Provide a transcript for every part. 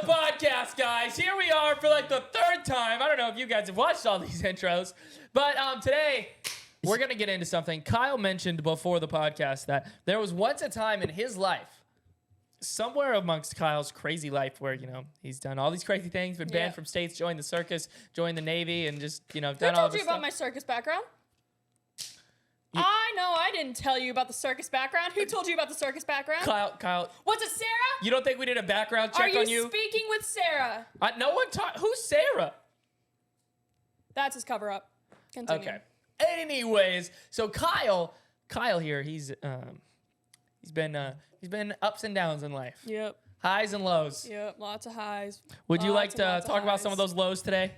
Thelolpodcasts, guys. Here we are for like the third time. I don't know if you guys have watched all these intros, but today we're going to get into something. Kyle mentioned before the podcast that there was once a time in his life, somewhere amongst Kyle's crazy life where, you know, he's done all these crazy things, been banned from states, joined the circus, joined the Navy, and just, you know, done all this stuff. Who told you about my circus background? I know I didn't tell you about the circus background. Who told you about the circus background? Kyle. Was it Sarah? You don't think we did a background check on you? Are you speaking with Sarah? No one taught. Who's Sarah? That's his cover-up. Continue. Okay. Anyways, so Kyle here, he's been ups and downs in life. Yep. Highs and lows. Yep. Lots of highs. Would you like to talk about some of those lows today?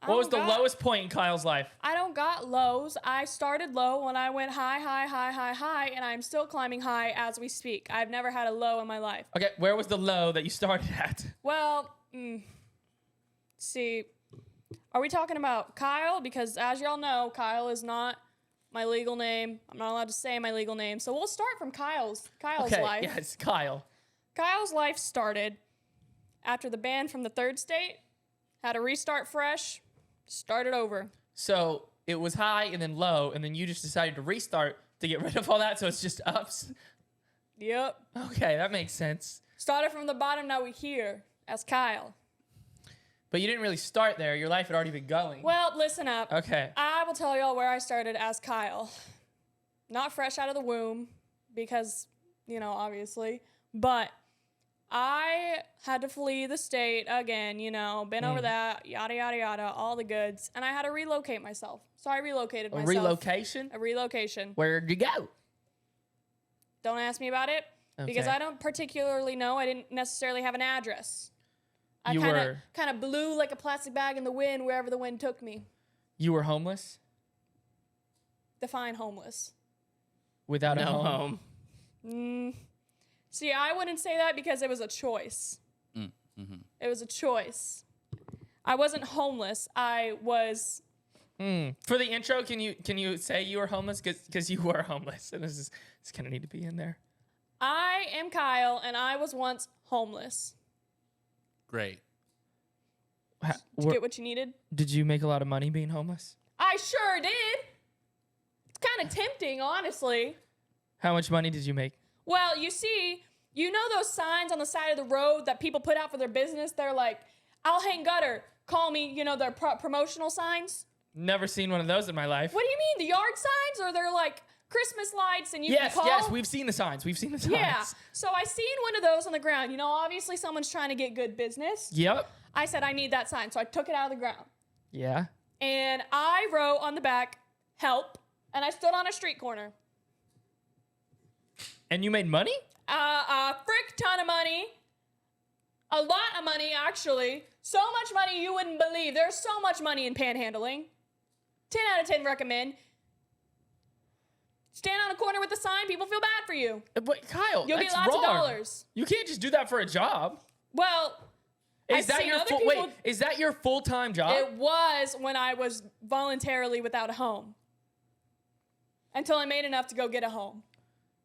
What was the lowest point in Kyle's life? I don't got lows. I started low when I went high, and I'm still climbing high as we speak. I've never had a low in my life. Okay, where was the low that you started at? Well, see, are we talking about Kyle? Because as y'all know, Kyle is not my legal name. I'm not allowed to say my legal name. So we'll start from Kyle's life. Yeah, it's Kyle. Kyle's life started after the ban from the third state, had to restart fresh, started over. So it was high and then low, and then you just decided to restart to get rid of all that, so it's just ups? Yep. Okay, that makes sense. Started from the bottom, now we're here as Kyle. But you didn't really start there. Your life had already been going. Well, listen up. Okay. I will tell y'all where I started as Kyle. Not fresh out of the womb, because, you know, obviously, but I had to flee the state again, you know, been over that, yada, yada, yada, all the goods. And I had to relocate myself. So I relocated myself. Relocation? A relocation. Where'd you go? Don't ask me about it, because I don't particularly know. I didn't necessarily have an address. I kind of blew like a plastic bag in the wind wherever the wind took me. You were homeless? Define homeless. Without a home? See, I wouldn't say that because it was a choice. It was a choice. I wasn't homeless. I was. For the intro, can you say you were homeless? Because you were homeless, and this kind of need to be in there. I am Kyle, and I was once homeless. Great. Did you get what you needed? Did you make a lot of money being homeless? I sure did. It's kind of tempting, honestly. How much money did you make? Well, you see, you know those signs on the side of the road that people put out for their business? They're like, I'll hang gutter, call me, you know, their promotional signs? Never seen one of those in my life. What do you mean, the yard signs? Or they're like Christmas lights and you can call? Yes, we've seen the signs. Yeah, so I seen one of those on the ground. You know, obviously someone's trying to get good business. Yep. I said, I need that sign, so I took it out of the ground. Yeah. And I wrote on the back, help, and I stood on a street corner. And you made money? A frick ton of money. A lot of money, actually. So much money you wouldn't believe. There's so much money in panhandling. 10 out of 10 recommend. Stand on a corner with a sign, people feel bad for you. But Kyle, You'll that's get lots wrong. of dollars. You can't just do that for a job. Well, Is that your full-time job? It was when I was voluntarily without a home. Until I made enough to go get a home.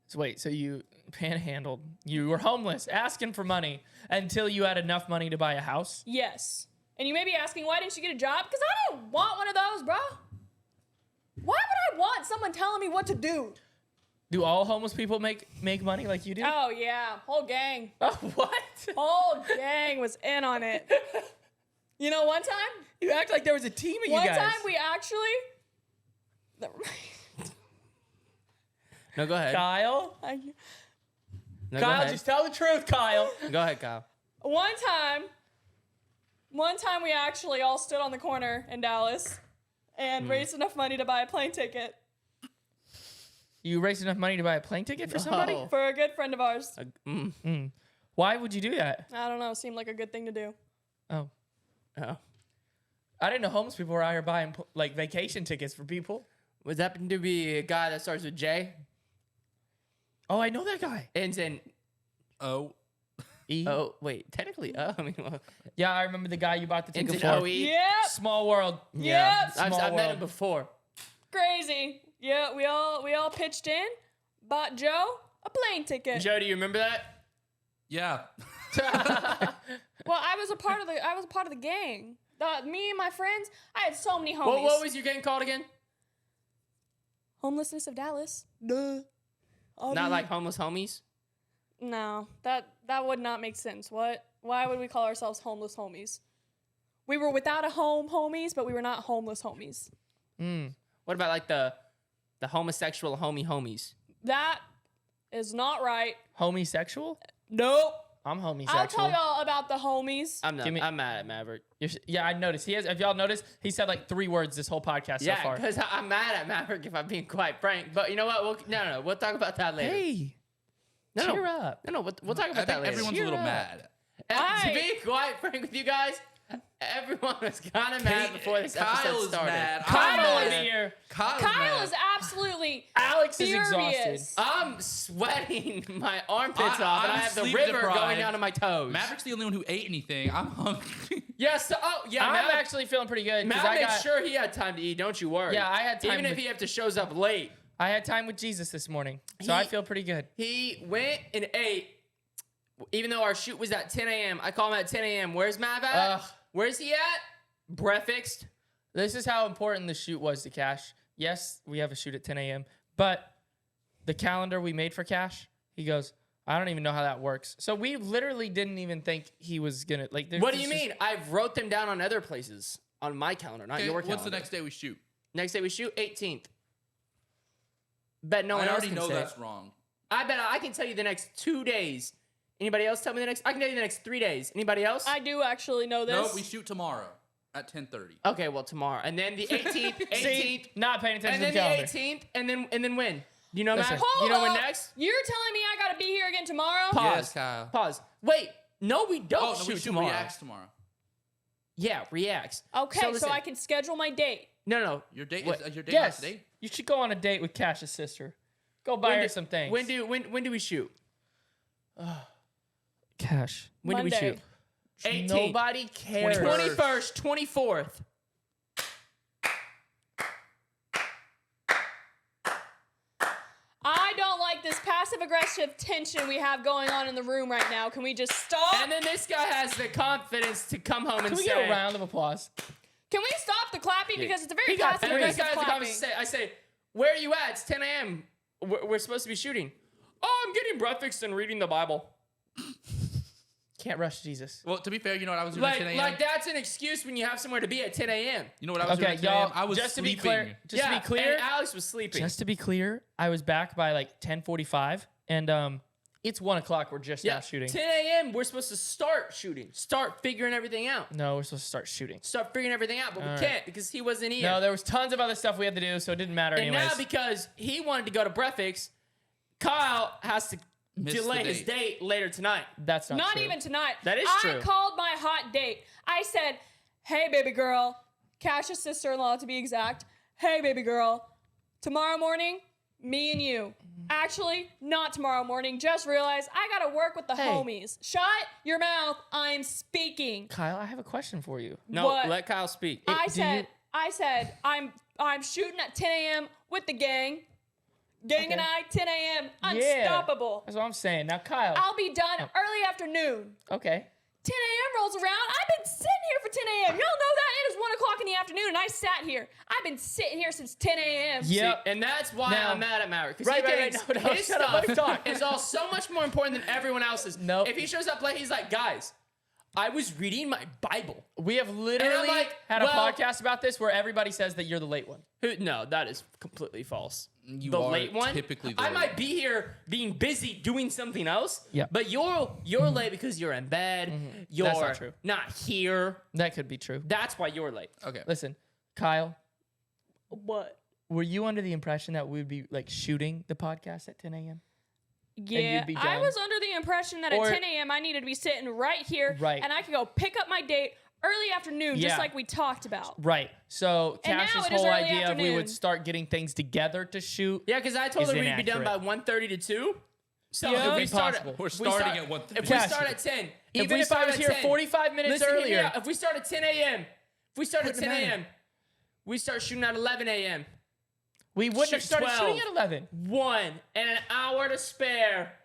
So you panhandled. You were homeless, asking for money until you had enough money to buy a house? Yes. And you may be asking, why didn't you get a job? Because I didn't want one of those, bro. Why would I want someone telling me what to do? Do all homeless people make money like you do? Oh, yeah. Whole gang. Oh, what? Whole gang was in on it. You know, one time? You act like there was a team of you guys. One time we actually... Never mind. No, go ahead. Kyle? No, Kyle, just tell the truth, Kyle. Go ahead, Kyle. One time we actually all stood on the corner in Dallas and raised enough money to buy a plane ticket. You raised enough money to buy a plane ticket for somebody? Oh. For a good friend of ours. Why would you do that? I don't know. Seemed like a good thing to do. Oh. Oh. I didn't know homeless people were out here buying like vacation tickets for people. Was that to be a guy that starts with J? Oh, I know that guy. Ends in O. E. Oh, wait. Technically, I mean, well, Yeah, I remember the guy you bought the ends ticket in for. OE. Yep. Small world. Yep. I've Small met world. him before. Crazy. Yeah, we all pitched in, bought Joe a plane ticket. Joe, do you remember that? Yeah. Well, I was a part of the gang. Me and my friends, I had so many homies. What was your gang called again? Homelessness of Dallas. Not like homeless homies? No, that would not make sense. What? Why would we call ourselves homeless homies? We were without a home homies, but we were not homeless homies. What about like the homosexual homies? That is not right. Homosexual? Nope. I'm homosexual. I'll tell y'all about the homies. I'm mad at Maverick. Yeah, I noticed. If y'all noticed, he said like 3 words this whole podcast so Yeah, far. because I'm mad at Maverick if I'm being quite frank. But you know what? No. We'll talk about that later. Hey, no, cheer up. No, we'll talk about that later. Everyone's a little mad. To be quite frank with you guys, everyone was kind of mad before this episode Kyle is started. mad. Kyle I'm is mad. here. Kyle is absolutely Alex furious. is exhausted. I'm sweating my armpits I- off, and I I'm have the sleep river deprived. going down to my toes. Maverick's the only one who ate anything. I'm hungry. Yes. I'm Matt actually feeling pretty good. 'Cause Matt I made got, sure he had time to eat. Don't you worry. Yeah, I had time Even if with- he have to shows up late. I had time with Jesus this morning, so I feel pretty good. He went and ate, even though our shoot was at 10 a.m. I call him at 10 a.m. Where's Mav at? Ugh. Where's he at? Breakfast. This is how important the shoot was to Cash. Yes, we have a shoot at 10 a.m., but the calendar we made for Cash, he goes, I don't even know how that works. So we literally didn't even think he was gonna like. What do you mean? I've wrote them down on other places on my calendar, not Okay, your calendar. what's the next day we shoot? Next day we shoot 18th. Bet no one I else already can know say that's it. wrong. I bet I can tell you the next 2 days. Anybody else tell me the next? I can tell you the next 3 days. Anybody else? I do actually know this. No, we shoot tomorrow at 10:30. Okay, well tomorrow, and then the 18th, 18th, See, not paying attention and to then the the calendar. 18th, and then when? Do you know, Listen. Matt? Hold You know when up. next? You're telling me I gotta be here again tomorrow? Pause. Yes, Kyle. Pause. Wait. No, we don't Oh, no, shoot we shoot tomorrow. reacts tomorrow. Yeah, reacts. Okay, so listen. I can schedule my date. No. Your date What? is your date Yes, not today? you should go on a date with Cash's sister. Go buy her some things. When do we shoot? Cash? When do we Monday. shoot? 18th. Nobody cares. 21st, 24th. I don't like this passive aggressive tension we have going on in the room right now. Can we just stop? And then this guy has the confidence to come home and Can we say, get a round of applause? Can we stop the clapping because it's a very got passive and then this aggressive guy has the clapping. confidence to say, I say, where are you at? It's 10 a.m. We're supposed to be shooting. Oh, I'm getting breakfast and reading the Bible. Can't rush Jesus. Well, to be fair, you know what I was doing at 10 a.m.? Like that's an excuse when you have somewhere to be at 10 a.m. You know what I was doing Okay, at 10 a.m.? y'all. I was Just to sleeping. be clear, And Alex was sleeping. just to be clear, I was back by like 10:45, and it's 1 o'clock. We're just now shooting. 10 a.m. We're supposed to start shooting. Start figuring everything out. No, we're supposed to start shooting. Start figuring everything out, but we All right. can't because he wasn't here. No, there was tons of other stuff we had to do, so it didn't matter and anyways. now because he wanted to go to breakfast, Kyle has to Miss delay the his date later tonight. That's not Not true. even tonight. That is I true. called my hot date. I said, hey, baby girl, Cash's sister-in-law to be exact. Hey, baby girl, tomorrow morning, me and you. Actually, not tomorrow morning. Just realized I gotta work with the Hey. homies. Shut your mouth. I'm speaking. Kyle, I have a question for you. No, What? let Kyle speak. I do said I'm shooting at 10 a.m. with the gang. Gang and Okay. I, 10 a.m. Yeah. Unstoppable. That's what I'm saying. Now, Kyle. I'll be done early afternoon. Okay. 10 a.m. rolls around. I've been sitting here for 10 a.m. Y'all know that? It is 1 o'clock in the afternoon, and I sat here. I've been sitting here since 10 a.m. Yep. And that's why Now- I'm mad at Maverick. Because Right, he right, thinks right. No, his shut up. Let me stuff talk. is all so much more important than everyone else's. Nope. If he shows up late, he's like, guys, I was reading my Bible. We have literally like, had a well- podcast about this where everybody says that you're the late one. No, that is completely false. You the are late one. typically the I late might one. be here being busy doing something else. Yeah. But you're late because you're in bed. You're That's not true. not here. That could be true. That's why you're late. Okay. Listen, Kyle, What? were you under the impression that we would be like shooting the podcast at 10 a.m.? Yeah, you'd be I done. was under the impression that Or- at 10 a.m. I needed to be sitting right here, Right. and I could go pick up my date early afternoon, Yeah. just like we talked about. Right. So And now Cash's it is whole early idea of we afternoon. would start getting things together to shoot. Yeah, because I told Is her we'd be done by inaccurate. 1:30 to 2. So Yeah. if we Be start, possible. We're if we starting start- at 1:30. If we Cash, start at 10, If even we if I start was here 10, 45 minutes listen, earlier. yeah, if we start at 10 a.m., if we start at Wouldn't 10 matter. a.m., we start shooting at 11 a.m. We wouldn't have Shoot started 12. shooting at 11. 1 and an hour to spare.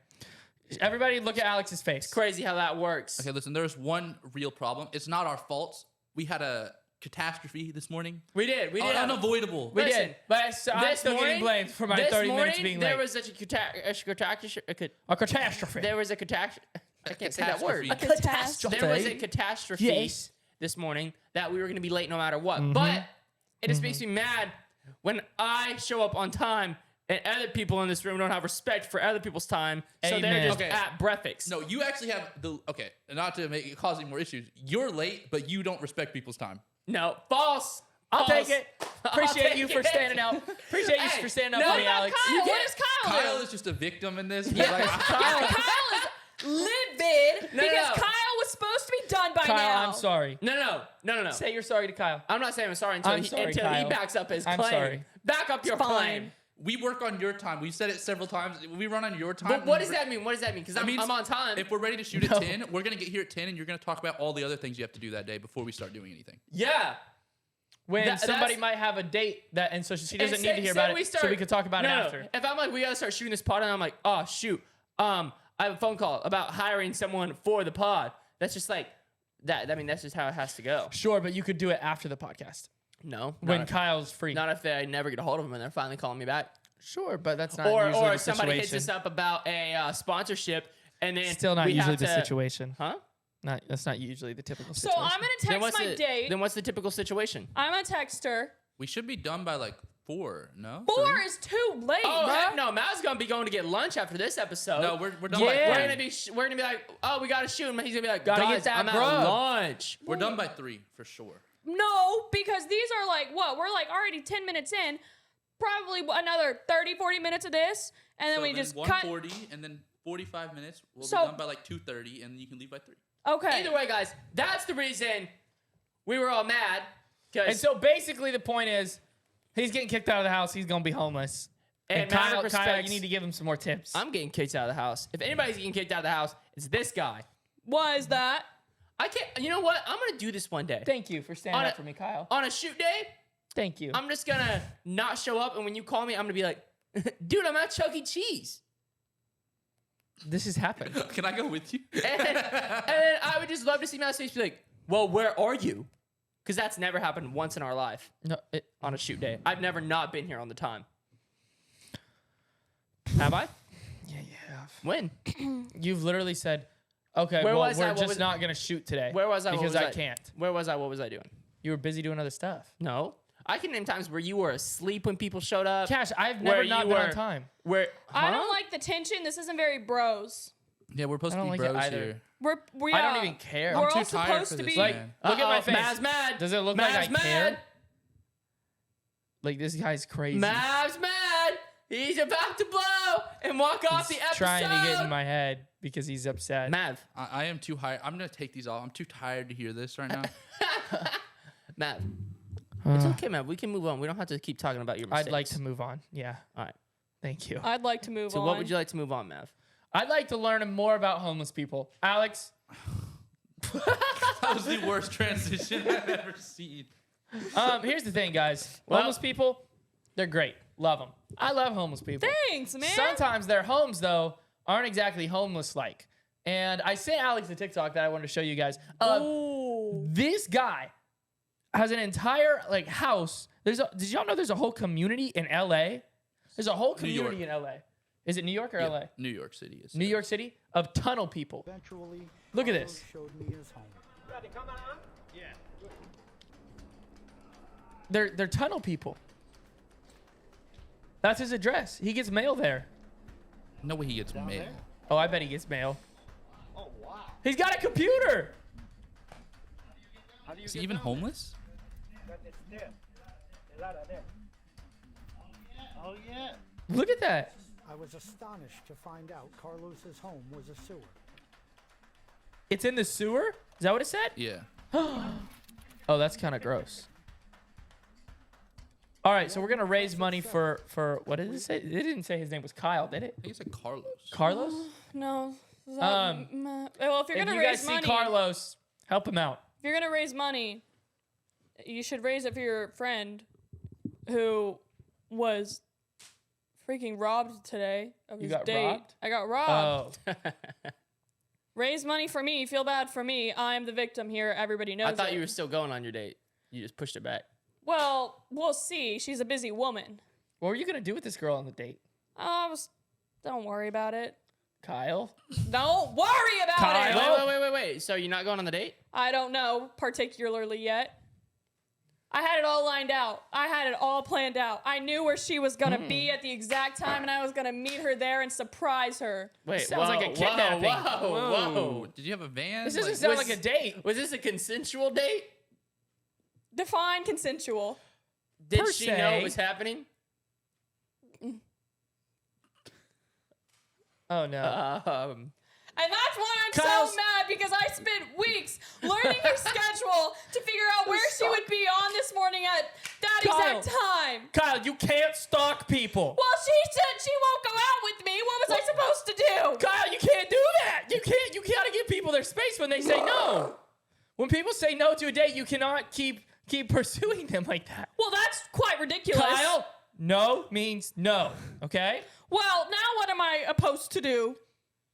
Everybody look at Alex's face. Crazy how that works. Okay, listen, there's one real problem. It's not our fault. We had a catastrophe this morning. We did. Unavoidable. We Listen, did. But I'm still getting blamed for my 30 minutes being late. There was such a catastrophe. A catastrophe. There was a catastrophe. I can't say that word. Catastrophe. A catastrophe. There was a catastrophe Yes. this morning that we were going to be late no matter what. But it just makes me mad when I show up on time and other people in this room don't have respect for other people's time. So they're Amen. just Okay. at breakfast. No, you actually have not to make it causing more issues. You're late, but you don't respect people's time. No, false. I'll False. take it. Appreciate take you for it. standing out. Appreciate you Hey, for standing no, up for me, not Alex. Kyle, You what get- does Kyle do? Kyle is just a victim in this. Yeah. Like, Kyle is livid No, because no. Kyle was supposed to be done by Kyle, now. I'm sorry. No. Say you're sorry to Kyle. I'm not saying I'm sorry until, I'm sorry, he Kyle. backs up his I'm claim. sorry. Back up your fine. claim. we work on your time. We've said it several times. We run on your time. But what does that mean? What does that mean? Because That means I'm on time. If we're ready to shoot No. at 10, we're going to get here at 10, and you're going to talk about all the other things you have to do that day before we start doing anything. Yeah. When That- somebody that's- might have a date that, and so she doesn't And need to say- hear say about we it, so start- we could talk about it No, no. after. If I'm like, we gotta start shooting this pod, and I'm like, oh shoot, I have a phone call about hiring someone for the pod. That's just like that. I mean, that's just how it has to go. Sure, but you could do it after the podcast No, when not if, Kyle's free. not if I never get a hold of them and they're finally calling me back. Sure, but that's not Or usually the somebody situation. hits us up about a sponsorship, and then Still not we usually have the to- situation. Huh? That's not usually the typical So situation. I'm gonna text my date. Then what's the typical situation? I'm gonna text her. We should be done by like 4, no? 4 3? is too late, Oh bro. heck no, Matt's gonna be going to get lunch after this episode. No, we're done Yeah. by We're 3. gonna be like, oh, we gotta shoot him. He's gonna be like, Gotta guys, get that I'm at grub. lunch. We're done by 3 for sure. No, because these are like what? We're like already 10 minutes in. Probably another 30, 40 minutes of this, and then So we just cut. 140 and then 45 minutes. We'll So- be done by like 2:30, and you can leave by 3. Okay. Either way, guys, that's the reason we were all mad. And so basically the point is, he's getting kicked out of the house. He's going to be homeless. And Kyle, Maverick you respects- need to give him some more tips. I'm getting kicked out of the house. If anybody's getting kicked out of the house, it's this guy. Why is that? I can't. You know what? I'm gonna do this one day. Thank you for standing On up a- for me, Kyle. On a shoot day, Thank you. I'm just gonna not show up, and when you call me, I'm gonna be like, dude, I'm at Chuck E. Cheese. This has happened. Can I go with you? And then I would just love to see Matt's face be like, well, where are you? Because that's never happened once in our life No, on a shoot day. I've never not been here on the time. Have I? yeah, you have. When? You've literally said, okay, Where well, was we're I? What just was- not going to shoot today. Where was I? What Because was I can't. Where was I? What was I doing? You were busy doing other stuff. No. I can name times where you were asleep when people showed up. Cash, I've Where never not you been were- on time. Where I huh? don't like the tension. This isn't very bros. Yeah, we're supposed I to don't be like it bros either. here. We I don't even care. We're I'm too all tired supposed for to this, be. Like, man. look at my face. Mav's mad. Does it look Mav's like I mad. care? Like, this guy's crazy. Mav's mad. He's about to blow and walk off the He's episode. trying to get in my head because he's upset. Mav. I am too high. I'm going to take these off. I'm too tired to hear this right now. Mav. It's okay, Mav. We can move on. We don't have to keep talking about your mistakes. I'd like to move on. Yeah. All right. Thank you. I'd like to move So on. what would you like to move on, Mav? I'd like to learn more about homeless people. Alex, That was the worst transition I've ever seen. here's the thing, guys. Well- Homeless people, they're great. Love them. I love homeless people. Thanks, man. Sometimes their homes, though, aren't exactly homeless-like. And I sent Alex a TikTok that I wanted to show you guys. Ooh. This guy has an entire like house. Did y'all know there's a whole community in LA? There's a whole community in LA. Is it New York or Yeah, LA? New York City is. New York City of tunnel people. Eventually, Look at Carlos this. showed me his home. They're tunnel people. That's his address. He gets mail there. No way he gets mail. there? Oh, I bet he gets mail. Oh wow! He's got a computer. How do you Is he even homeless? It's there. A lot of there. Oh yeah. Look at that. I was astonished to find out Carlos's home was a sewer. It's in the sewer? Is that what it said? Yeah. Oh, that's kind of gross. All right, so we're gonna raise money for what did it say? It didn't say his name was Kyle, did it? I think it's like Carlos. Carlos? No. Is that, well, if you're If gonna you raise guys see money, Carlos, help him out. if you're gonna raise money, you should raise it for your friend who was freaking robbed today of You his got date. robbed? I got robbed. Oh. Raise money for me. Feel bad for me. I'm the victim here. Everybody knows I thought it. you were still going on your date. You just pushed it back. Well, we'll see. She's a busy woman. What were you going to do with this girl on the date? Don't worry about it. Kyle? Don't worry about Kyle? it. Wait. So you're not going on the date? I don't know particularly yet. I had it all lined out. I had it all planned out. I knew where she was going to be at the exact time, and I was going to meet her there and surprise her. Wait, Sounds like a kidnapping. Whoa. Did you have a van? This doesn't Like, sound was- like a date. Was this a consensual date? Define consensual. Did Per she know se. it was happening? Oh, no. And that's why I'm Kyle's- so mad, because I spent weeks learning her schedule to figure out where she would be on this morning at that Kyle. exact time. Kyle, you can't stalk people. Well, she said she won't go out with me. What was I supposed to do? Kyle, you can't do that. You gotta give people their space when they say no. When people say no to a date, you cannot keep pursuing them like that. Well, that's quite ridiculous. Kyle, no means no, okay? Well, now what am I supposed to do?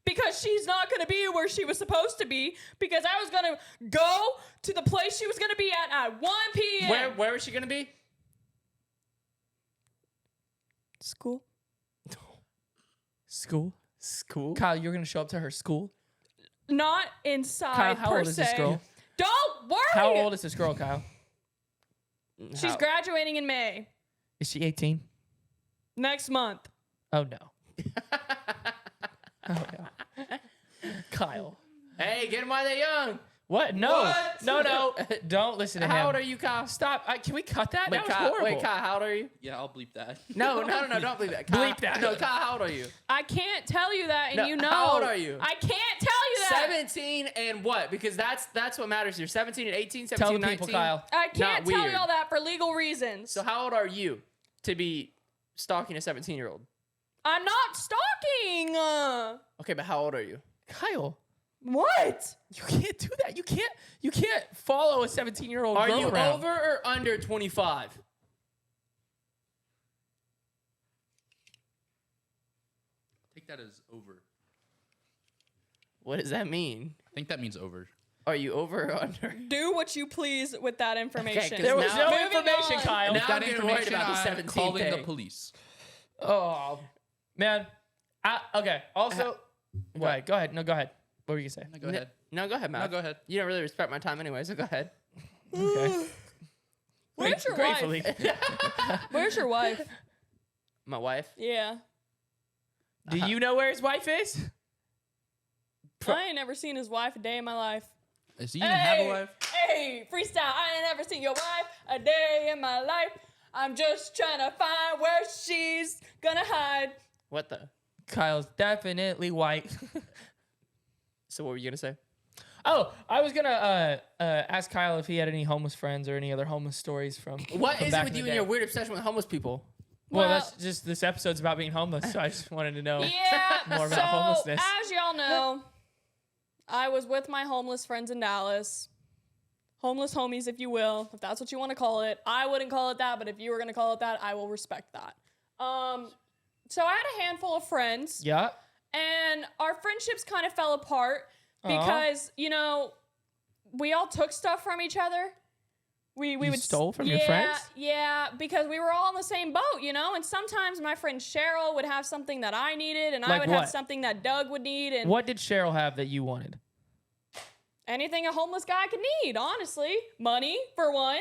Because she's not going to be where she was supposed to be, because I was going to go to the place she was going to be at 1 p.m. Where is she going to be? School. School? Kyle, you're gonna show up to her school? Not inside, Kyle, how per old is this se. girl? Don't worry. How old is this girl, Kyle? She's graduating in May. Is she 18? Next month. Oh, no. Oh, no. Kyle. Hey, get them while they're young. What? No. What? No. Don't listen to him. How old are you, Kyle? Stop. Can we cut that? Wait, That was Kyle, horrible. how old are you? Yeah, I'll bleep that. No, don't bleep that. Kyle, Bleep that. No, Kyle, how old are you? I can't tell you that, and No, you know. how old are you? I can't tell you that. 17 and what? Because that's what matters here. 17 and 18, 17 Tell the 19. people, Kyle. I can't Not tell weird. you all that for legal reasons. So how old are you to be stalking a 17-year-old? I'm not stalking. Okay, but how old are you? Kyle, What? you can't do that. You can't follow a 17-year-old Are girl you around. over or under 25? I think that is over. What does that mean? I think that means over. Are you over or under? Do what you please with that information. 'cause There was Now- no Moving information, on. Kyle. Now With I'm that getting worried information, about the I'm 17 calling the thing. police. Oh, man. Okay. Also, wait. Go ahead. No, go ahead. What were you gonna say? No, go ahead. No, go ahead, Matt. No, go ahead. You don't really respect my time anyway, so go ahead. Okay. Where's your Gratefully. wife? Where's your wife? My wife? Yeah. Do you know where his wife is? I ain't never seen his wife a day in my life. Does he even have a wife? Hey, freestyle. I ain't never seen your wife a day in my life. I'm just trying to find where she's gonna hide. What the? Kyle's definitely white. So what were you going to say? Oh, I was gonna ask Kyle if he had any homeless friends or any other homeless stories from. What from is it back with in you the and day. your weird obsession with homeless people? Well, Well- that's just this episode's about being homeless, so I just wanted to know. Yeah, More about so homelessness. as y'all know, I was with my homeless friends in Dallas. Homeless homies, if you will, if that's what you want to call it. I wouldn't call it that, but if you were going to call it that, I will respect that. So I had a handful of friends, Yeah. and our friendships kind of fell apart because, you know, we all took stuff from each other. We would stole from your friends? Yeah, because we were all in the same boat, you know. And sometimes my friend Cheryl would have something that I needed, and I Like would what? have something that Doug would need, and What did Cheryl have that you wanted? anything a homeless guy could need. Honestly, money for one.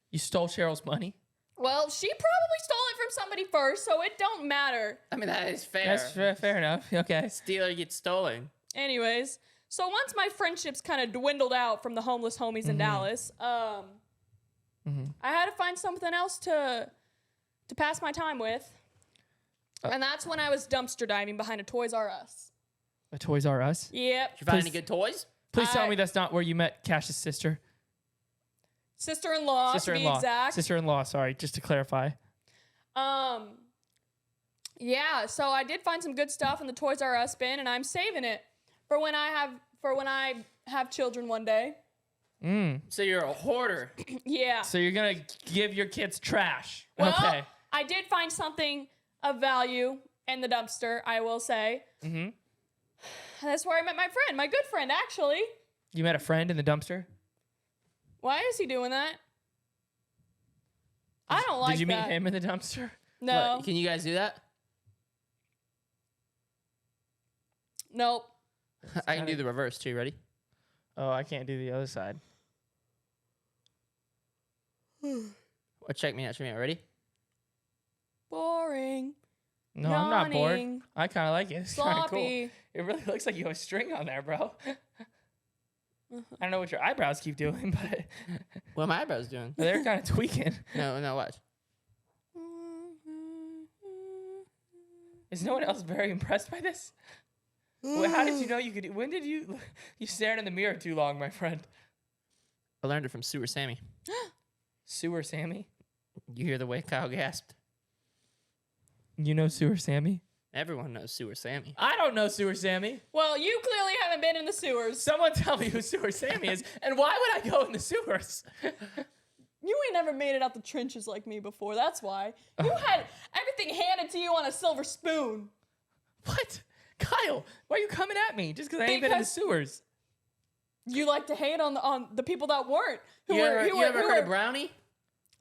You stole Cheryl's money? Well, she probably stole it from somebody first, so it don't matter. I mean, that is fair. That's fair enough. Okay. Steal or get stolen. Anyways, so once my friendships kind of dwindled out from the homeless homies in Dallas, I had to find something else to pass my time with. And that's when I was dumpster diving behind a Toys R Us. A Toys R Us? Yep. Did you find Please- any good toys? Please tell I- me that's not where you met Cash's sister. Sister-in-law, to be Sister-in-law. exact. Sister-in-law, sorry, just to clarify. Yeah, so I did find some good stuff in the Toys R Us bin, and I'm saving it for when I have children one day. So you're a hoarder. Yeah. So you're going to give your kids trash. Well, Okay. I did find something of value in the dumpster, I will say. Mm-hmm. That's where I met my friend, my good friend, actually. You met a friend in the dumpster? Why is he doing that? I don't like that. Did you meet him in the dumpster? No. What, can you guys do that? Nope. I can do the reverse too. Ready? Oh, I can't do the other side. Or check me out. Check me out. Ready? Boring. No, I'm not bored. Yawning. I kind of like it. It's kind of cool. Sloppy. It really looks like you have a string on there, bro. I don't know what your eyebrows keep doing, but What are my eyebrows doing? they're kind of tweaking. No, watch. Is no one else very impressed by this? Well, how did you know you could? When did you stared in the mirror too long, my friend? I learned it from Sewer Sammy. Sewer Sammy? You hear the way Kyle gasped? You know Sewer Sammy? Everyone knows Sewer Sammy. I don't know Sewer Sammy. Well, you clearly haven't been in the sewers. Someone tell me who Sewer Sammy is, and why would I go in the sewers? You ain't never made it out the trenches like me before. That's why. You had everything handed to you on a silver spoon. What? Kyle, why are you coming at me just because I ain't been in the Because- sewers? You like to hate on the people that weren't. Who You were ever heard of Brownie?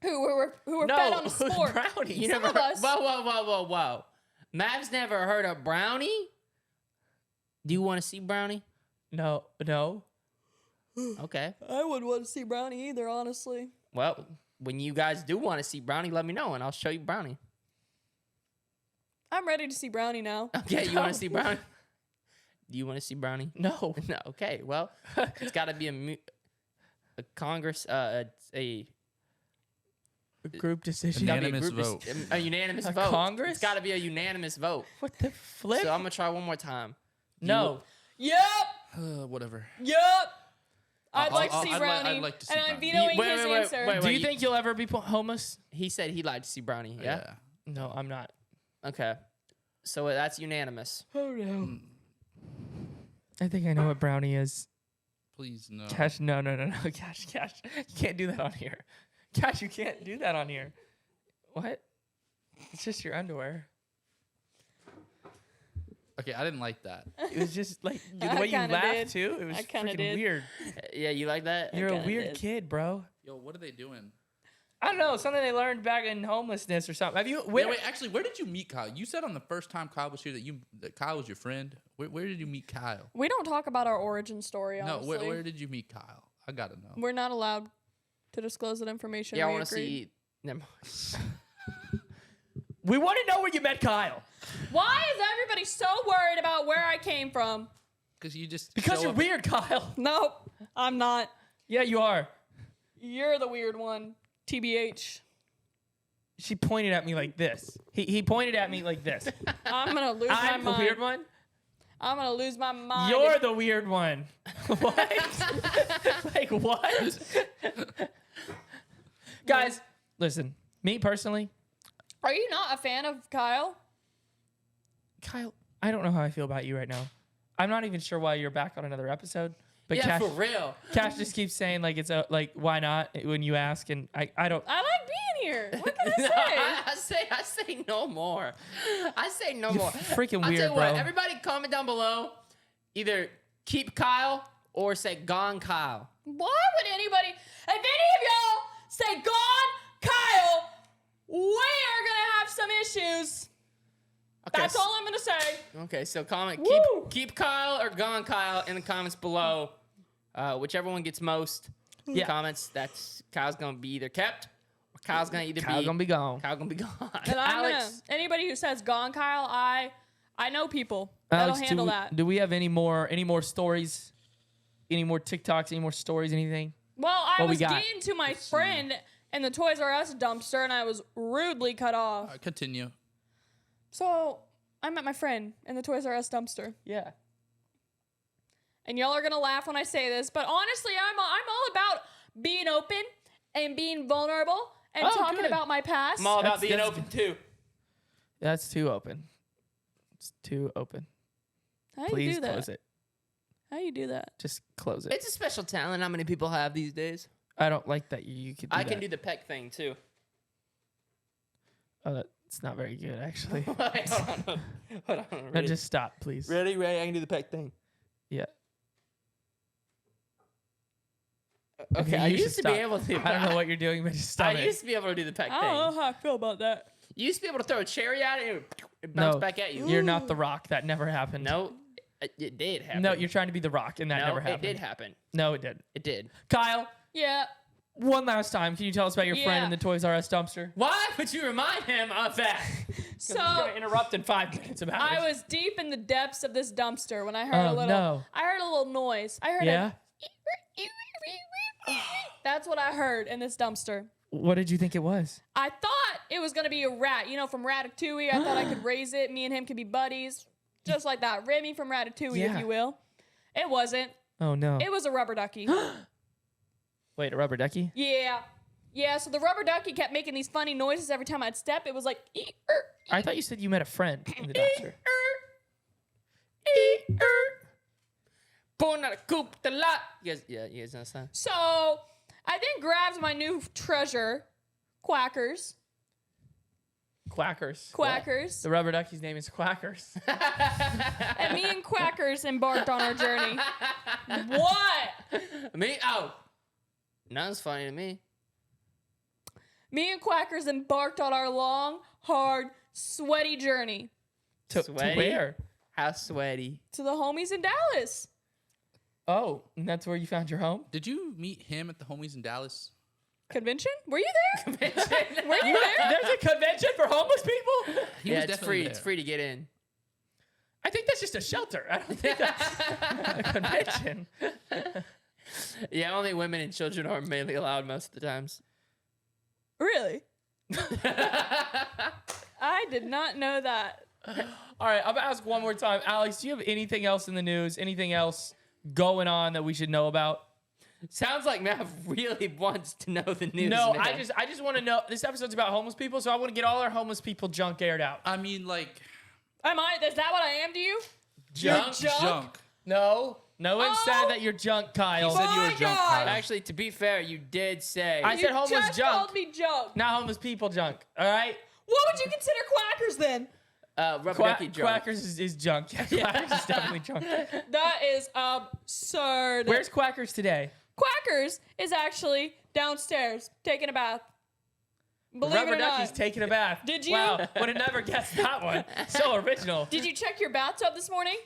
who were No, fed on a who's sport. Brownie? You Some never of heard- us. Whoa. Mav's never heard of Brownie? Do you want to see Brownie? No. Okay. I wouldn't want to see Brownie either, honestly. Well, when you guys do want to see Brownie, let me know and I'll show you Brownie. I'm ready to see Brownie now. Okay, you want to see Brownie? Do you want to see Brownie? No. No. Okay. Well, it's got to be a Congress, a Group decision. gotta be Unanimous a group vote. A unanimous A vote. Congress? It's got to be a unanimous vote. What the flip? So I'm gonna try one more time. No. Yep. Whatever. Yep. I'd like to see Brownie. I'd like to see and I'm Brownie. vetoing Wait, his wait, answer. wait. Do you think you'll ever be homeless? He said he'd like to see Brownie. Yeah. No, I'm not. Okay. So that's unanimous. Oh no. I think I know what Brownie is. Please no. Cash, no. Cash. You can't do that on here. Cash, you can't do that on here. What? It's just your underwear. Okay, I didn't like that. It was just like the I way you kinda laughed did. too. It was I kinda freaking did. weird. Yeah, you like that? You're a kinda weird did. kid, bro. Yo, what are they doing? I don't know, something they learned back in homelessness or something. Have you? Wait, actually, where did you meet Kyle? You said on the first time Kyle was here that Kyle was your friend. Where did you meet Kyle? We don't talk about our origin story, No, honestly. where did you meet Kyle? I gotta know. We're not allowed to disclose that information. Yeah, I We want to agreed. see. Never mind. We want to know where you met Kyle. Why is everybody so worried about where I came from? Because you just Because show you're up- weird, Kyle. Nope, I'm not. Yeah, you are. You're the weird one. TBH. She pointed at me like this. He pointed at me like this. I'm gonna lose my I'm the mind. weird one. I'm gonna lose my mind. You're the weird one. What? Like what? Guys, listen. Me personally, Are you not a fan of Kyle? Kyle, I don't know how I feel about you right now. I'm not even sure why you're back on another episode. But Yeah, Cash, for real. Cash just keeps saying like it's like why not when you ask, and I don't. I like being here. What can I say? I say no more. I say no You're more. freaking I'll weird, tell you what, bro. everybody comment down below. Either keep Kyle or say gone Kyle. Why would anybody? If any of y'all say gone Kyle, we are gonna have some issues. Okay, That's all I'm gonna say. Okay, so comment Woo! keep Kyle or gone Kyle in the comments below. Whichever one gets most Yeah. comments, that's Kyle's gonna be either kept or Kyle's gonna either Kyle's gonna be gone. Kyle gonna be gone. And I'm Alex. gonna anybody who says gone Kyle, I know people that'll Alex, handle that. do we have any more stories? Any more TikToks? Any more stories? Anything? Well, I What we was got? getting to my friend in the Toys R Us dumpster, and I was rudely cut off. Continue. So I met my friend in the Toys R Us dumpster, Yeah. and y'all are gonna laugh when I say this, but honestly, I'm all about being open and being vulnerable and Oh, talking good. about my past. I'm all about That's- being that's- open too. That's too open. It's too open. How Please you do that? close it. How you do that? Just close it. It's a special talent. How many people have these days? I don't like that you could do I that. can do the peck thing too. Oh, It's not very good, actually. Wait, hold on. Hold on. No, Ready? just stop, please. Ready? I can do the peck thing. Yeah. Okay, You I should used to be stop. able to. I don't know what you're doing, but just stop I it. used to be able to do the peck I don't know thing. how I feel about that. You used to be able to throw a cherry at it and it would bounce back at you. You're not the Rock. That never happened. No, it did happen. No, you're trying to be the Rock, and that no, never happened. it did happen. No, it didn't. It did. Kyle, Yeah. one last time, can you tell us about your friend Yeah. in the Toys R Us dumpster? Why would you remind him of that? He's gonna So interrupt in 5 minutes about I it. was deep in the depths of this dumpster when I heard Oh, a little. no. I heard a little noise. I heard Yeah. That's what I heard in this dumpster. What did you think it was? I thought it was gonna be a rat, you know, from Ratatouille. I thought I could raise it. Me and him could be buddies, just like that. Remy from Ratatouille, Yeah. if you will. It wasn't. Oh no. It was a rubber ducky. Wait, a rubber ducky? Yeah. Yeah, so the rubber ducky kept making these funny noises every time I'd step. It was like, I thought you said you met a friend in the dumpster. Born out of coop the lot. You guys understand? So I then grabbed my new treasure, Quackers. Quackers. Quackers. The rubber ducky's name is Quackers. And me and Quackers embarked on our journey. What? Me? Oh. Nothing's funny to me. Me and Quackers embarked on our long, hard, sweaty journey to Sweaty? where? How sweaty. to the homies in Dallas. Oh, and that's where you found your home? Did you meet him at the homies in Dallas? Convention? Were you there? Were What? you there? There's a convention for homeless people? He Yeah, was it's definitely free. there. It's free to get in. I think that's just a shelter. I don't think that's a convention. Yeah, only women and children are mainly allowed most of the times. Really? I did not know that. All right, I'm going to ask one more time. Alex, do you have anything else in the news? Anything else going on that we should know about? Sounds like Matt really wants to know the news. No, now. I just want to know. This episode's about homeless people, so I want to get all our homeless people junk aired out. I mean, like, Is that what I am to you? Junk? junk. No. No one said Oh. that you're junk, Kyle. He said you were my junk, God. Kyle. Actually, to be fair, you did say. I You said homeless just junk. called me junk. Not homeless people junk. All right? What would you consider Quackers then? rubber ducky joke. Quackers is junk. Yeah, Quackers is definitely junk. That is absurd. Where's Quackers today? Quackers is actually downstairs taking a bath. Believe Rubber it or Ducky's not. taking a bath. Did you? Wow, would have never guessed that one. So original. Did you check your bathtub this morning?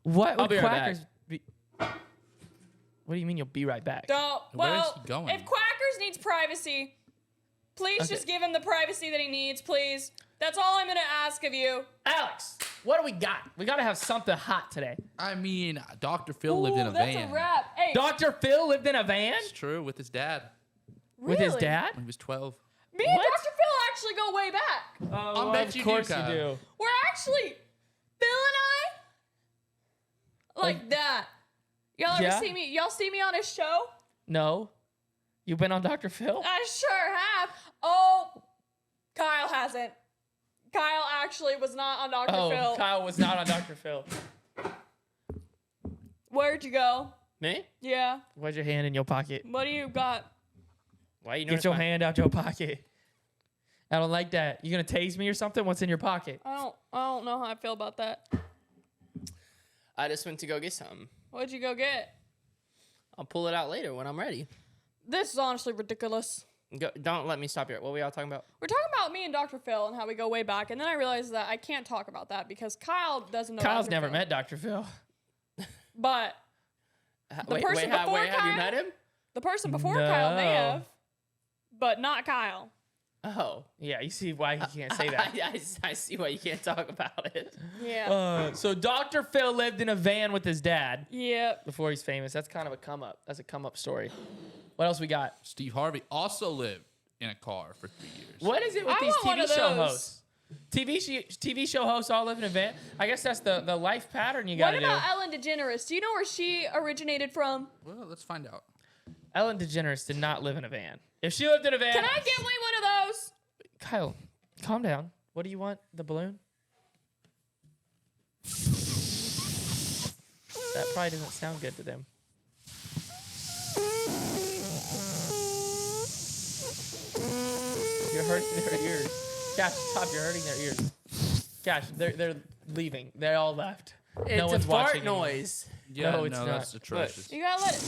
What I'll would be right Quackers be? What do you mean you'll be right back? Don't. Where is Well, he going? if Quackers needs privacy, please Okay. just give him the privacy that he needs, please. That's all I'm gonna ask of you. Alex, what do we got? We got to have something hot today. I mean, Dr. Phil lived in a Ooh, that's van. a wrap. Hey, Dr. Phil lived in a van It's true, with his dad with his really? dad? when he was 12. Me and What? Dr. Phil actually go way back. Oh, bet of you do, course you Kyle. do. We're actually Phil and I like that. Y'all ever Yeah? see me? Y'all see me on his show? No. You've been on Dr. Phil? I sure have. Oh, Kyle hasn't. Kyle actually was not on Dr. Oh, Phil. Kyle was not on Dr. Phil. Where'd you go? Me? Yeah. What's your hand in your pocket? What do you got? Why you Get your hand out your pocket. I don't like that. You gonna tase me or something? What's in your pocket? I don't know how I feel about that. I just went to go get something. What'd you go get? I'll pull it out later when I'm ready. This is honestly ridiculous. Don't let me stop here. What were y'all talking about? We're talking about me and Dr. Phil and how we go way back, and then I realized that I can't talk about that because Kyle doesn't know. Kyle's Dr. never Phil. met Dr. Phil. But The person before have you Kyle? met him? the person before Kyle may No. have, but not Kyle. Oh. Yeah, you see why he can't say that. I see why you can't talk about it. Yeah. So Dr. Phil lived in a van with his dad Yep. before he's famous. That's kind of a come up. That's a come up story. What else we got? Steve Harvey also lived in a car for 3 years. What is it with I these want one TV of show those. hosts? TV show hosts all live in a van. I guess that's the life pattern you got What to do. about Ellen DeGeneres? Do you know where she originated from? Well, let's find out. Ellen DeGeneres did not live in a van. If she lived in a van, Can I get me one of those? Kyle, calm down. What do you want? The balloon? That probably doesn't sound good to them. You're hurting their ears. Cash, stop! You're hurting their ears. Cash, they're leaving. They all left. It's no one's a fart watching anymore. noise. Yeah, No, it's not. that's atrocious. You gotta let it.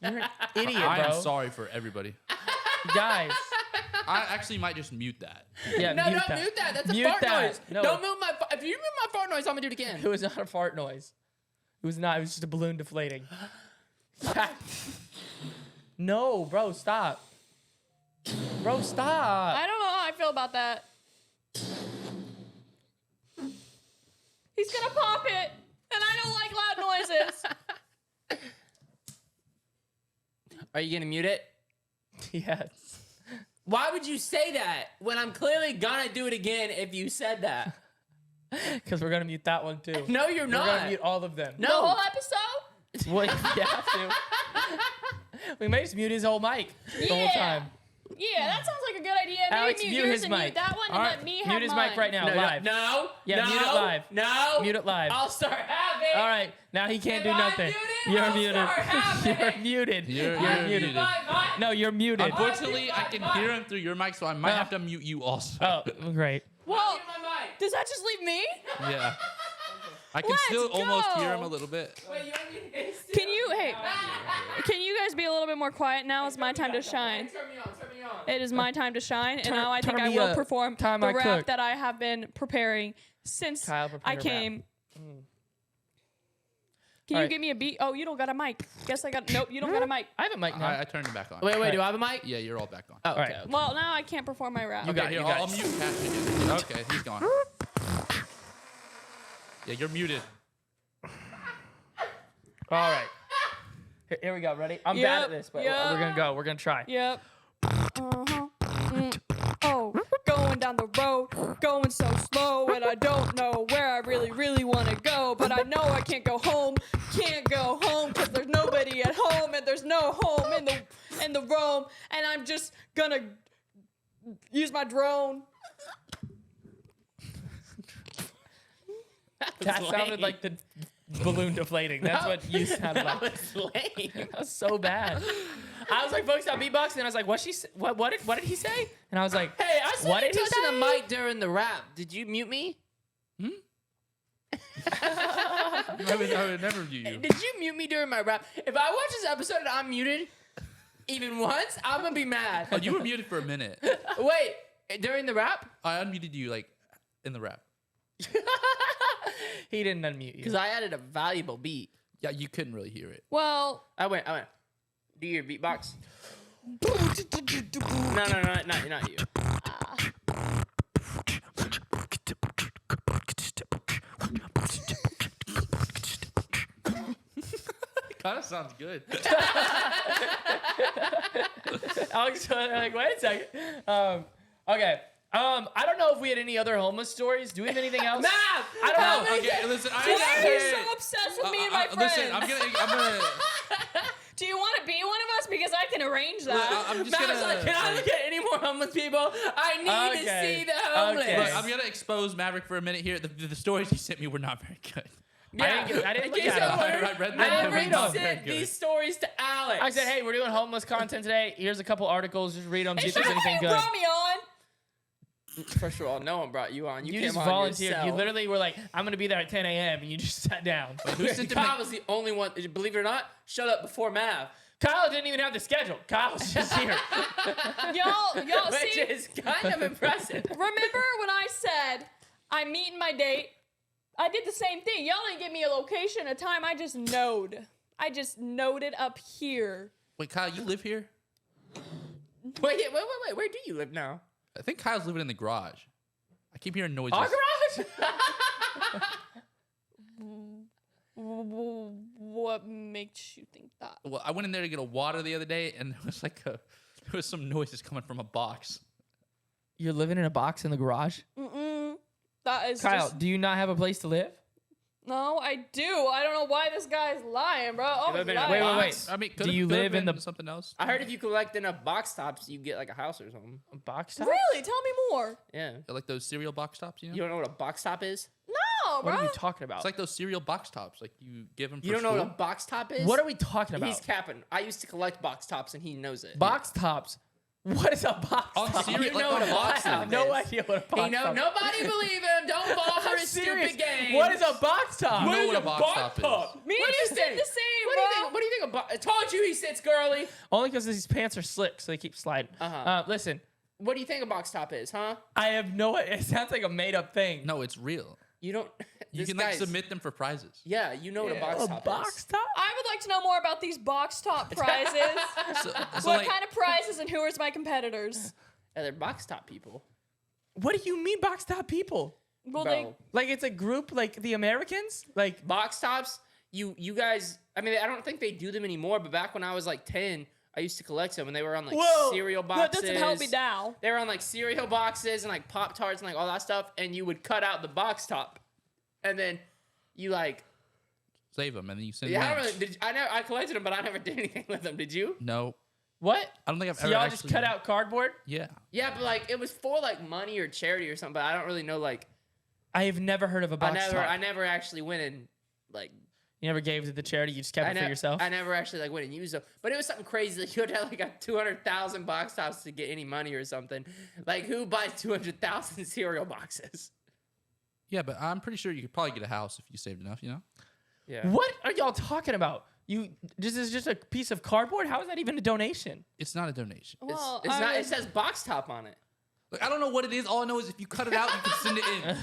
You're an idiot, I bro. am sorry for everybody. Guys. I actually might just mute that. Yeah, No, mute don't that. mute that. That's Mute a fart that. noise. No. Don't mute my. If you mute my fart noise, I'm gonna do it again. It was not a fart noise. It was not. It was just a balloon deflating. No, bro, stop. Bro, stop. I don't know how I feel about that. He's gonna pop it, and I don't like loud noises. Are you gonna mute it? Yes. Why would you say that when I'm clearly gonna do it again if you said that? Because we're gonna mute that one too. No, you're We're not. gonna mute all of them. No. The whole episode? Well, you have to. We may just mute his whole mic the whole Yeah. time. Yeah, that sounds like a good idea. Maybe Alex, mute mute yours his and mic. mute that one, All and right, let me have mute his mine. mic right now, live. No. Yeah, no, mute it live. No. Mute it live. I'll start having. All right, now he can't do If I nothing. mute it, You're I'll muted. start having. You're muted. You're muted. muted. No, you're muted. Unfortunately, I can hear him through your mic, so I might have to mute you also. Oh, great. Well, My mic. does that just leave me? Yeah. I can Let's still almost hear go. him a little bit. Wait, you want me to Can you, can you guys be a little bit more quiet? Now is my time to shine. Turn me on. Turn me on. It is my time to shine, and now I think turn I me will up. perform Time the I rap cook. that I have been preparing since Kyle, prepare I a rap. came. Can you Alright. give me a beat? Oh, you don't got a mic. Guess I got. Nope, you don't got a mic. I have a mic now. I turned it back on. Wait. Do I have a mic? Yeah, you're all back on. Oh, All okay. right. Well, now I can't perform my rap. You got here, it. I'll mute Cash again. Okay, he's gone. Yeah, you're muted. All right. Here we go. Ready? I'm bad at this, but Yep. we're gonna go. We're gonna try. Yep. Oh, going down the road, going so slow, and I don't know where I really want to go. But I know I can't go home because there's nobody at home, and there's no home in the room, and I'm just gonna use my drone. That sounded like the balloon deflating. That's what you sounded That like. was lame. That was so bad. I was like focused on beatboxing, and I was like, "What did he say?" And I was like, Hey, I saw What you did he touching the say? mic during the rap. Did you mute me? I would never view you. Did you mute me during my rap? If I watch this episode and I'm muted even once, I'm gonna be mad. Oh, you were muted for a minute. Wait, during the rap? I unmuted you like in the rap. He didn't unmute you. Because I added a valuable beat. Yeah, you couldn't really hear it. Well, I went. Do your beatbox. No, not you. Kind of sounds good. Alex, like, wait a second. Okay. I don't know if we had any other homeless stories. Do we have anything else? Math! I don't know. Okay, listen. why are you so obsessed with me and my friends? Listen, I'm gonna. Do you want to be one of us? Because I can arrange that. I'm just Matt gonna. was like, can I look at any more homeless people? I need to Okay. see the homeless. Okay. Look, I'm gonna expose Maverick for a minute here. The stories he sent me were not very good. I didn't look In case at I it. learned, I read them. I didn't They were read not them. very sent good. these stories to Alex. I said, hey, we're doing homeless content today. Here's a couple articles. Just read them. See if Hey, there's why anything you good. brought me on? First of all, no one brought you on. You, You came just on volunteered. yourself. You literally were like, I'm going to be there at 10 a.m. and you just sat down. Who sent them? Kyle was the only one. Believe it or not, shut up before Mav. Kyle didn't even have the schedule. Kyle's just here. Y'all Which see, is kind of impressive. remember when I said I'm meeting my date? I did the same thing. Y'all didn't give me a location, a time. I just knowed. I just knowed it up here. Wait, Kyle, you live here? Wait. Where do you live now? I think Kyle's living in the garage. I keep hearing noises. Our garage? What makes you think that? Well, I went in there to get a water the other day, and there was some noises coming from a box. You're living in a box in the garage? That is Kyle, just, do you not have a place to live? no, I do. I don't know why this guy's lying, bro. Oh, live in a lying. Wait. box? I mean, Do you live in the- something else? I heard if you collect enough box tops, you get like a house or something. A box top? Really? Tell me more. Yeah. Like those cereal box tops, you know? You don't know what a box top is? No, What bro. are you talking about? It's like those cereal box tops. Like you give them for You don't know school. what a box top is? What are we talking about? He's capping. I used to collect box tops and he knows it. Box tops. What is a box On top? cereal, You like know what on a box I have top no is. idea what a box You know, top is. nobody believe him. Don't fall for I'm his serious. stupid game. What is a box top? You know is what a box top is. Me What and do you you said think? the same, What do you think? What do you think about? I told you he sits girly. Only because these pants are slick, so they keep sliding. Listen, What do you think a box top is, huh? I have no. It sounds like a made-up thing. No, it's real. You don't. You this can like guy's- submit them for prizes. Yeah, you know what a box a top box is. top. I would like to know more about these box top prizes. So What like, kind of prizes and who are my competitors? Yeah, they're box top people. What do you mean box top people? Well, Bro. Like it's a group like the Americans? Like Box tops, you guys. I mean, I don't think they do them anymore. But back when I was like 10, I used to collect them, and they were on like cereal that boxes. doesn't help me now. They were on like cereal boxes and like Pop Tarts and like all that stuff, and you would cut out the box top, and then you like. save them and then you send Yeah, them. I don't really. I collected them, but I never did anything with them. Did you? No, what? I don't think I've So ever. y'all actually, just cut out cardboard? Yeah. Yeah, but like it was for like money or charity or something. But I don't really know. Like I have never heard of a box top. I never actually went and like. You never gave to the charity. You just kept it for yourself. I never actually like went and used them, but it was something crazy. Like you had to have like a 200,000 box tops to get any money or something. Like who buys 200,000 cereal boxes? Yeah, but I'm pretty sure you could probably get a house if you saved enough. You know. Yeah. What are y'all talking about? This is just a piece of cardboard? How is that even a donation? It's not a donation. Well, It's I not. It was- says box top on it. Like, I don't know what it is. All I know is if you cut it out, you can send it in.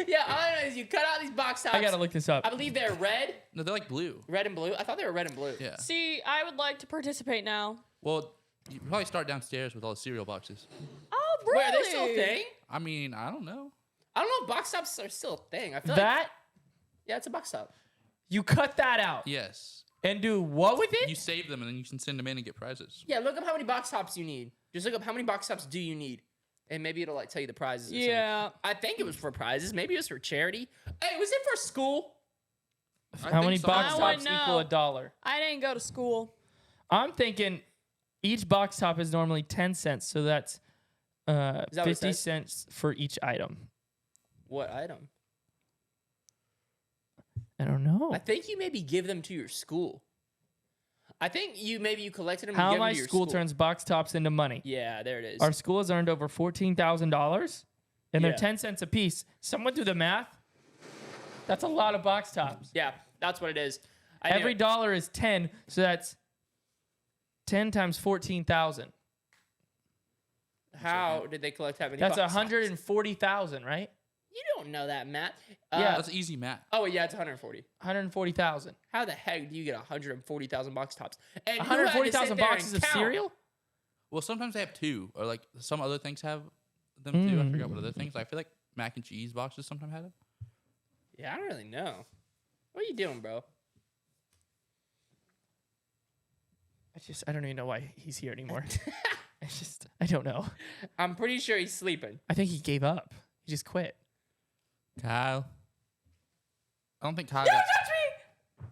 Yeah. All I know is you cut out these box tops. I gotta look this up. I believe they're red No, they're like blue. and blue. I thought they were red and blue. Yeah. See, I would like to participate now. Well, you probably start downstairs with all the cereal boxes. Oh, really? Wait, are they still a thing? I mean, I don't know. I don't know if box tops are still a thing. I feel like That yeah, it's a box top. you cut that out Yes. and do what with it? You save them and then you can send them in and get prizes. Yeah, look up how many box tops you need. Just look up how many box tops do you need, and maybe it'll like tell you the prizes. Or Yeah. something. I think it was for prizes. Maybe it was for charity. Hey, was it for school? I How think many so. box I tops wouldn't equal know. a dollar? I didn't go to school. I'm thinking each box top is normally 10 cents, so that's what it 50 says? cents for each item. What item? I don't know. I think you maybe give them to your school. I think you collected them. How and give my them to your school turns box tops into money. Yeah, there it is. Our school has earned over $14,000, and they're Yeah. 10 cents a piece. Someone do the math. That's a lot of box tops. Yeah, that's what it is. I knew Every it. dollar is 10, so that's 10 times 14,000. How did they collect that many? That's box tops? 140,000, right? You don't know that, Matt. Yeah. That's easy math. Oh yeah, it's 140. 140,000. How the heck do you get 140,000 box tops? And who had to 140,000 sit there and boxes of count? cereal? Well, sometimes they have two, or like some other things have them too. I forgot what other things. I feel like mac and cheese boxes sometimes have them. Yeah, I don't really know. What are you doing, bro? I don't even know why he's here anymore. I don't know. I'm pretty sure he's sleeping. I think he gave up. He just quit. Kyle. I don't think Kyle. Don't Got, touch me!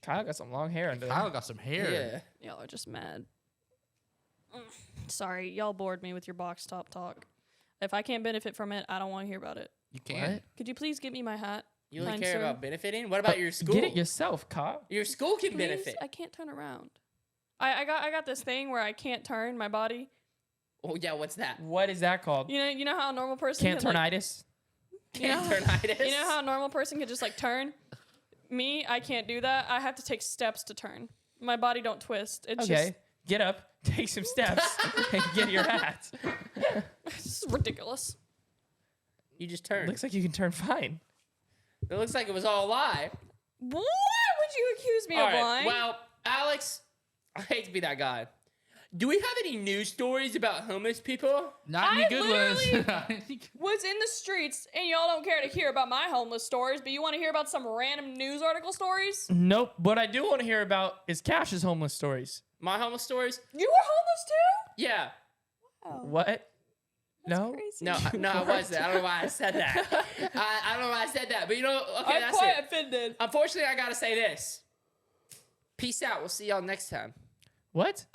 Kyle got some long hair under there. Kyle got some hair. Yeah. Y'all are just mad. Sorry, y'all bored me with your box top talk. If I can't benefit from it, I don't want to hear about it. You can. What? Could you please get me my hat? You only Kind care sir? about benefiting? What about your school? Get it yourself, Kyle. Your school can Please? benefit. I can't turn around. I got this thing where I can't turn my body. Oh yeah, what's that? What is that called? You know how a normal person Can't can, like, turnitis? Canternitis. you know how a normal person could just like turn? Me, I can't do that. I have to take steps to turn. My body don't twist. It's Okay. Get up, take some steps, and get your hat. just ridiculous. You just turned. Looks like you can turn fine. It looks like it was all a lie. What would you accuse me All of right. lying? Well, Alex, I hate to be that guy. Do we have any news stories about homeless people? Not I any good ones. literally- was in the streets, and y'all don't care to hear about my homeless stories, but you want to hear about some random news article stories? Nope. What I do want to hear about is Cash's homeless stories. My homeless stories? You were homeless too? Yeah. Oh, What? No? crazy. No, I wasn't. I don't know why I said that. I don't know why I said that. But you know, okay, I'm that's quite it. offended. Unfortunately, I gotta say this. Peace out. We'll see y'all next time. What?